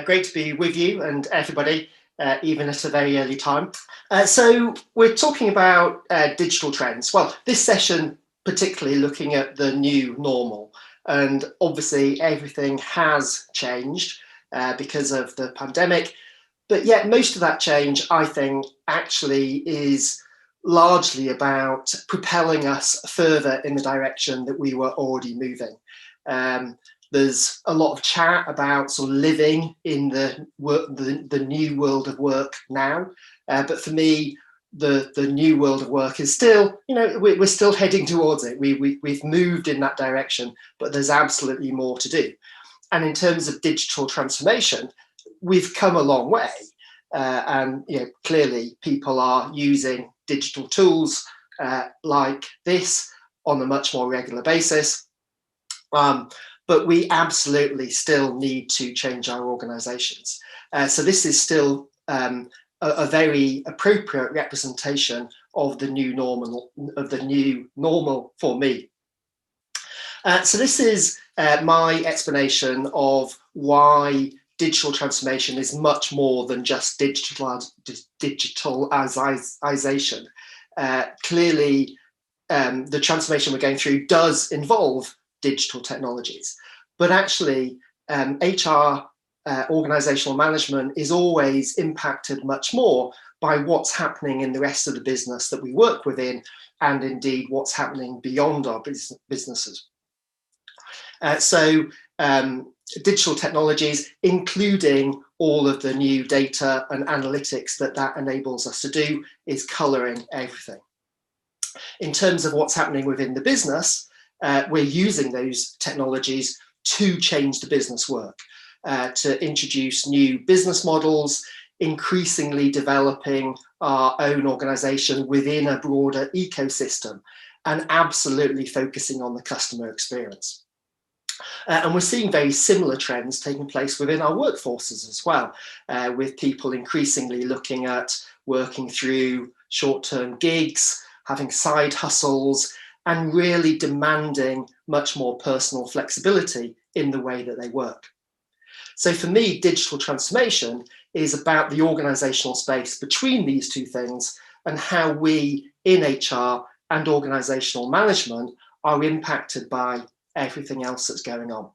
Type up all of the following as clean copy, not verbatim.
Great to be with you and everybody, even at a very early time. So we're talking about digital trends. Well, this session particularly looking at the new normal. And obviously everything has changed because of the pandemic. But yet most of that change, I think, actually is largely about propelling us further in the direction that we were already moving. There's a lot of chat about sort of living in the new world of work now, but for me, the new world of work is still, we're still heading towards it. We've moved in that direction, but there's absolutely more to do. And in terms of digital transformation, we've come a long way, and clearly people are using digital tools like this on a much more regular basis. But we absolutely still need to change our organizations. So this is still a very appropriate representation of the new normal for me. So this is my explanation of why digital transformation is much more than just digitalization. Clearly, the transformation we're going through does involve digital technologies, but actually HR organizational management is always impacted much more by what's happening in the rest of the business that we work within, and indeed what's happening beyond our businesses. So digital technologies, including all of the new data and analytics that enables us to do, is colouring everything. In terms of what's happening within the business, we're using those technologies to change the business work, to introduce new business models, increasingly developing our own organisation within a broader ecosystem, and absolutely focusing on the customer experience. And we're seeing very similar trends taking place within our workforces as well, with people increasingly looking at working through short-term gigs, having side hustles, and really demanding much more personal flexibility in the way that they work. So for me, digital transformation is about the organizational space between these two things and how we in HR and organizational management are impacted by everything else that's going on.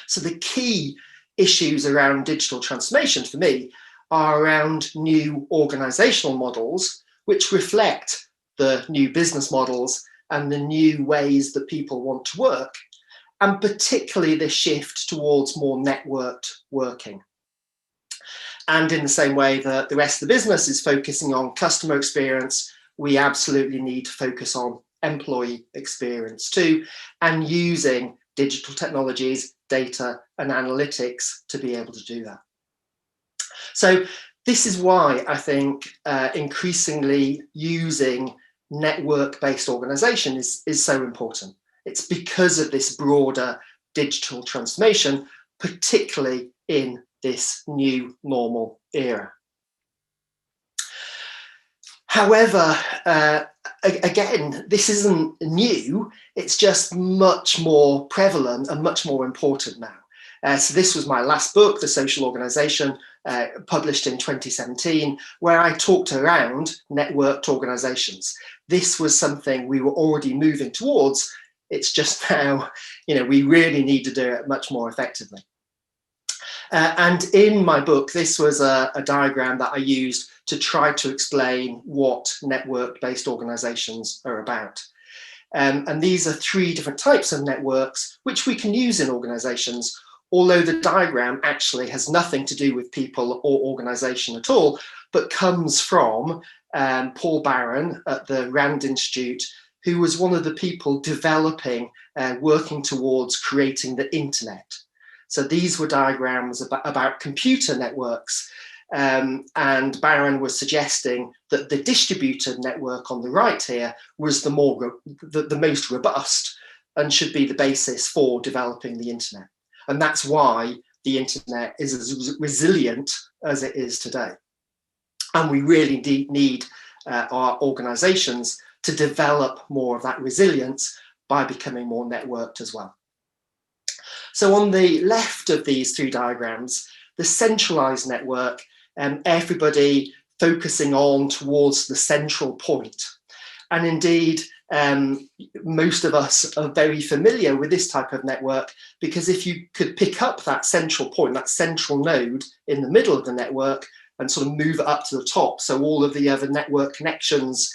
So the key issues around digital transformation for me are around new organizational models, which reflect the new business models and the new ways that people want to work, and particularly the shift towards more networked working. And in the same way that the rest of the business is focusing on customer experience, we absolutely need to focus on employee experience too, and using digital technologies, data and analytics to be able to do that. So this is why I think increasingly using network-based organization is so important. It's because of this broader digital transformation, particularly in this new normal era. However, again, this isn't new, it's just much more prevalent and much more important now. So this was my last book, The Social Organization, published in 2017, where I talked around networked organizations. This was something we were already moving towards. It's just now, we really need to do it much more effectively. And in my book, this was a diagram that I used to try to explain what network-based organizations are about. And these are three different types of networks which we can use in organizations, although the diagram actually has nothing to do with people or organization at all, but comes from Paul Barron at the Rand Institute, who was one of the people developing, working towards creating the internet. So these were diagrams about computer networks, and Barron was suggesting that the distributed network on the right here was the most robust and should be the basis for developing the internet. And that's why the internet is as resilient as it is today. And we really need our organizations to develop more of that resilience by becoming more networked as well. So on the left of these three diagrams, the centralized network, everybody focusing on towards the central point. And indeed, most of us are very familiar with this type of network, because if you could pick up that central point, that central node in the middle of the network, and sort of move it up to the top, so all of the other network connections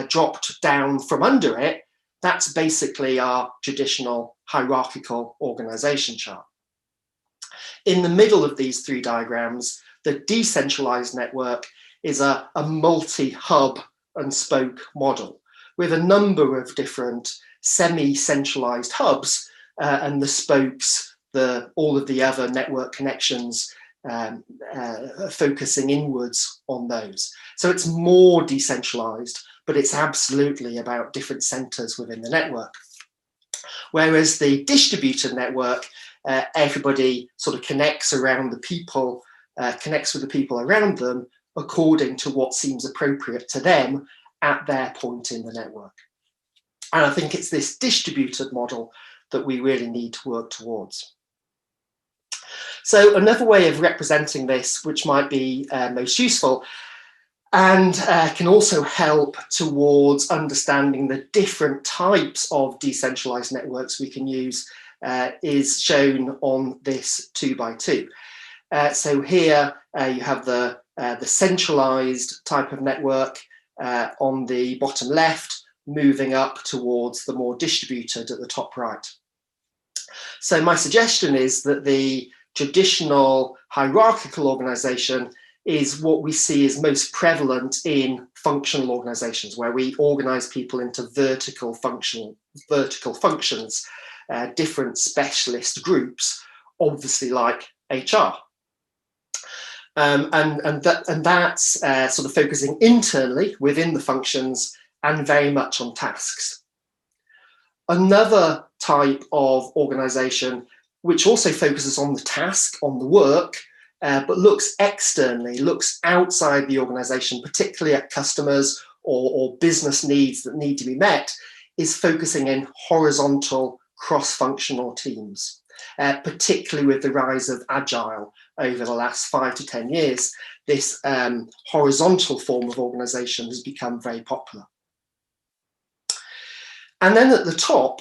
dropped down from under it, that's basically our traditional hierarchical organization chart. In the middle of these three diagrams, the decentralized network is a multi-hub and spoke model with a number of different semi-centralized hubs and the spokes, all of the other network connections focusing inwards on those. So it's more decentralized, but it's absolutely about different centers within the network. Whereas the distributed network, everybody sort of connects around the people, connects with the people around them according to what seems appropriate to them at their point in the network. And I think it's this distributed model that we really need to work towards. So another way of representing this, which might be most useful and can also help towards understanding the different types of decentralized networks we can use, is shown on this 2x2. So here you have the centralized type of network on the bottom left, moving up towards the more distributed at the top right. So my suggestion is that the traditional hierarchical organization is what we see as most prevalent in functional organizations, where we organize people into vertical functions, different specialist groups, obviously like HR. And that's sort of focusing internally within the functions and very much on tasks. Another type of organization which also focuses on the task, on the work, but looks externally, looks outside the organization, particularly at customers or business needs that need to be met, is focusing in horizontal cross-functional teams, particularly with the rise of Agile over the last 5 to 10 years. This horizontal form of organization has become very popular. And then at the top,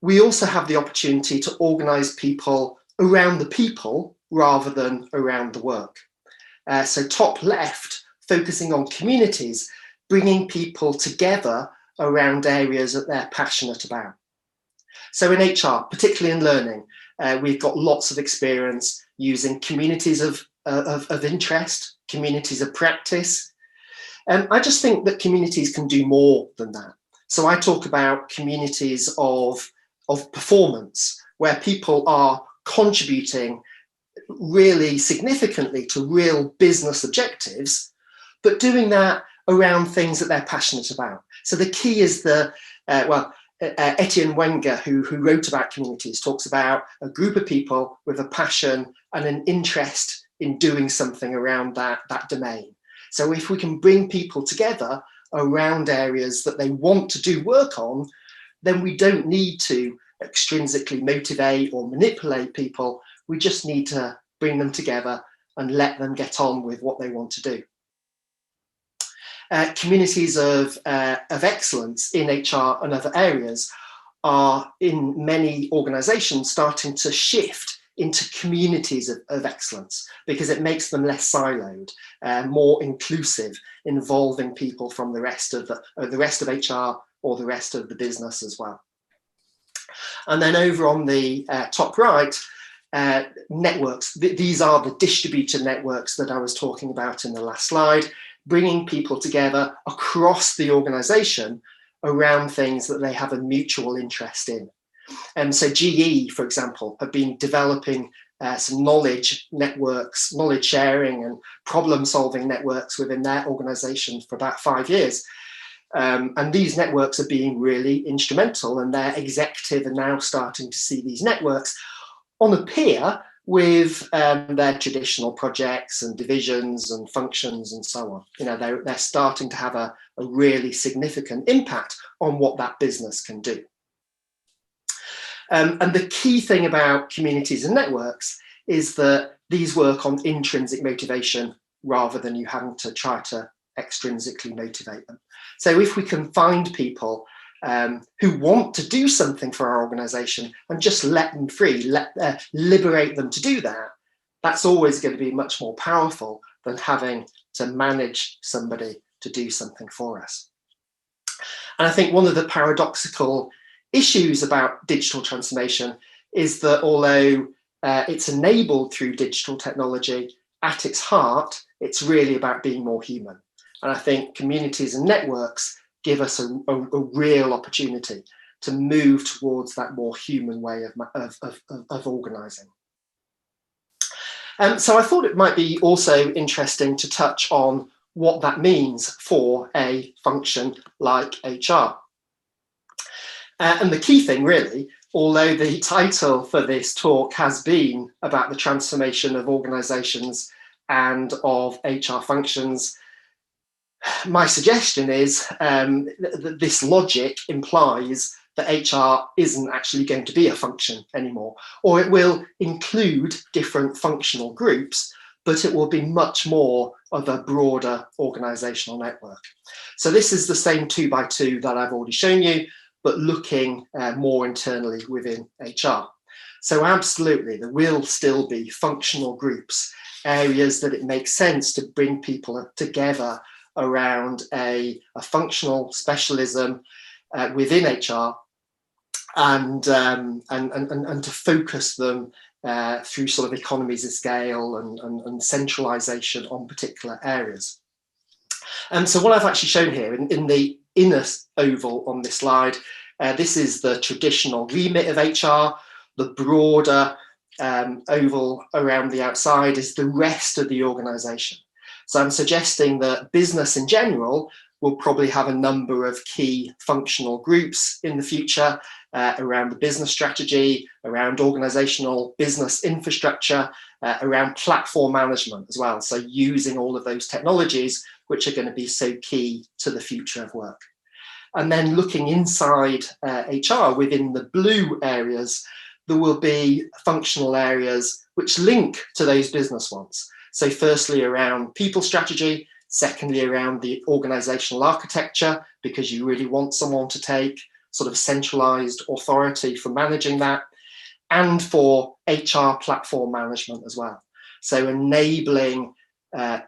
we also have the opportunity to organize people around the people rather than around the work. So top left, focusing on communities, bringing people together around areas that they're passionate about. So in HR, particularly in learning, we've got lots of experience using communities of interest, communities of practice. I just think that communities can do more than that. So I talk about communities of performance, where people are contributing really significantly to real business objectives, but doing that around things that they're passionate about. So the key is Etienne Wenger, who wrote about communities, talks about a group of people with a passion and an interest in doing something around that domain. So if we can bring people together around areas that they want to do work on, then we don't need to extrinsically motivate or manipulate people. We just need to bring them together and let them get on with what they want to do. Communities of excellence in HR and other areas are, in many organizations, starting to shift into communities of excellence, because it makes them less siloed, more inclusive, involving people from the rest of HR or the rest of the business as well. And then over on the top right, networks. These are the distributed networks that I was talking about in the last slide, bringing people together across the organization around things that they have a mutual interest in. And so GE, for example, have been developing some knowledge networks, knowledge sharing and problem solving networks within their organization for about 5 years. And these networks are being really instrumental, and their executive are now starting to see these networks on a peer with their traditional projects and divisions and functions and so on. You know, they're starting to have a really significant impact on what that business can do. And the key thing about communities and networks is that these work on intrinsic motivation rather than you having to try to extrinsically motivate them. So if we can find people who want to do something for our organization and just let them free, liberate them to do that, that's always going to be much more powerful than having to manage somebody to do something for us. And I think one of the paradoxical issues about digital transformation is that although it's enabled through digital technology, at its heart, it's really about being more human. And I think communities and networks give us a real opportunity to move towards that more human way of organising. So I thought it might be also interesting to touch on what that means for a function like HR. And the key thing really, although the title for this talk has been about the transformation of organisations and of HR functions, my suggestion is that this logic implies that HR isn't actually going to be a function anymore, or it will include different functional groups, but it will be much more of a broader organisational network. So this is the same 2x2 that I've already shown you, but looking more internally within HR. So absolutely, there will still be functional groups, areas that it makes sense to bring people together around a functional specialism within HR, and to focus them through sort of economies of scale and centralisation on particular areas. And so what I've actually shown here in the inner oval on this slide, this is the traditional remit of HR. The broader oval around the outside is the rest of the organisation. So I'm suggesting that business in general will probably have a number of key functional groups in the future around the business strategy, around organisational business infrastructure, around platform management as well. So using all of those technologies which are going to be so key to the future of work. And then looking inside HR within the blue areas, there will be functional areas which link to those business ones. So firstly around people strategy, secondly around the organisational architecture, because you really want someone to take sort of centralised authority for managing that, and for HR platform management as well. So enabling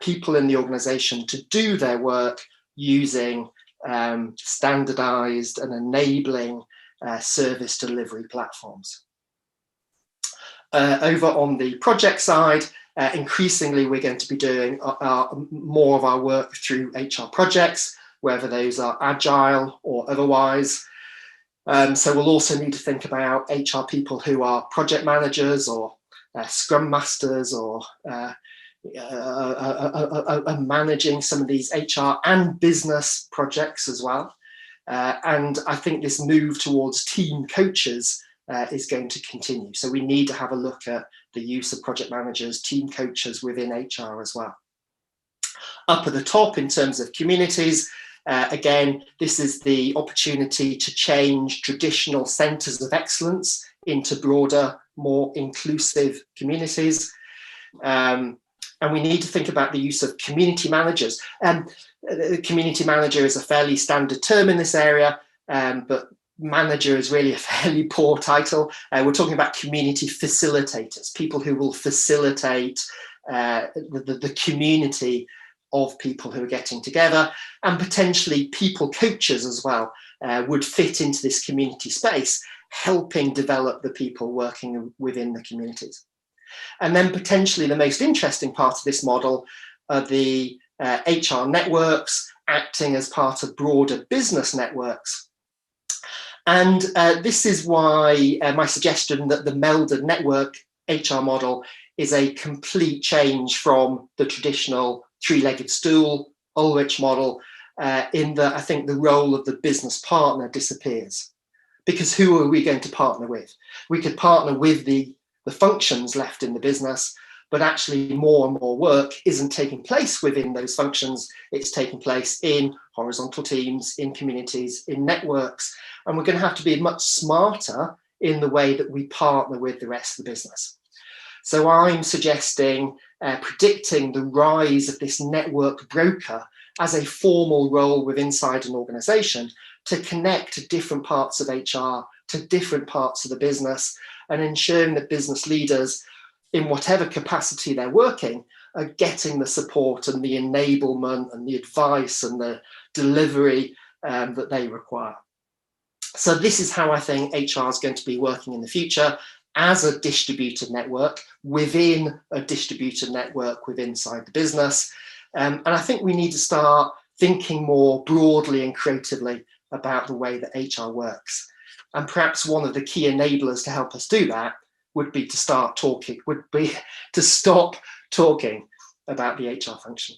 people in the organisation to do their work using standardised and enabling service delivery platforms. Over on the project side, increasingly we're going to be doing more of our work through HR projects, whether those are agile or otherwise. So we'll also need to think about HR people who are project managers or scrum masters, or managing some of these HR and business projects as well. And I think this move towards team coaches is going to continue. So we need to have a look at the use of project managers, team coaches within HR as well. Up at the top in terms of communities, again, this is the opportunity to change traditional centres of excellence into broader, more inclusive communities. And we need to think about the use of community managers. The community manager is a fairly standard term in this area, but manager is really a fairly poor title. We're talking about community facilitators, people who will facilitate the community of people who are getting together, and potentially people coaches as well would fit into this community space, helping develop the people working within the communities. And then potentially the most interesting part of this model are the HR networks acting as part of broader business networks. And this is why my suggestion that the melded network HR model is a complete change from the traditional three-legged stool Ulrich model, in that I think the role of the business partner disappears. Because who are we going to partner with? We could partner with the functions left in the business, but actually more and more work isn't taking place within those functions. It's taking place in horizontal teams, in communities, in networks. And we're going to have to be much smarter in the way that we partner with the rest of the business. So I'm suggesting predicting the rise of this network broker as a formal role within inside an organization to connect different parts of HR to different parts of the business, and ensuring that business leaders, in whatever capacity they're working, are getting the support and the enablement and the advice and the delivery that they require. So this is how I think HR is going to be working in the future, as a distributed network within a distributed network within inside the business. And I think we need to start thinking more broadly and creatively about the way that HR works. And perhaps one of the key enablers to help us do that would be to stop talking about the HR function.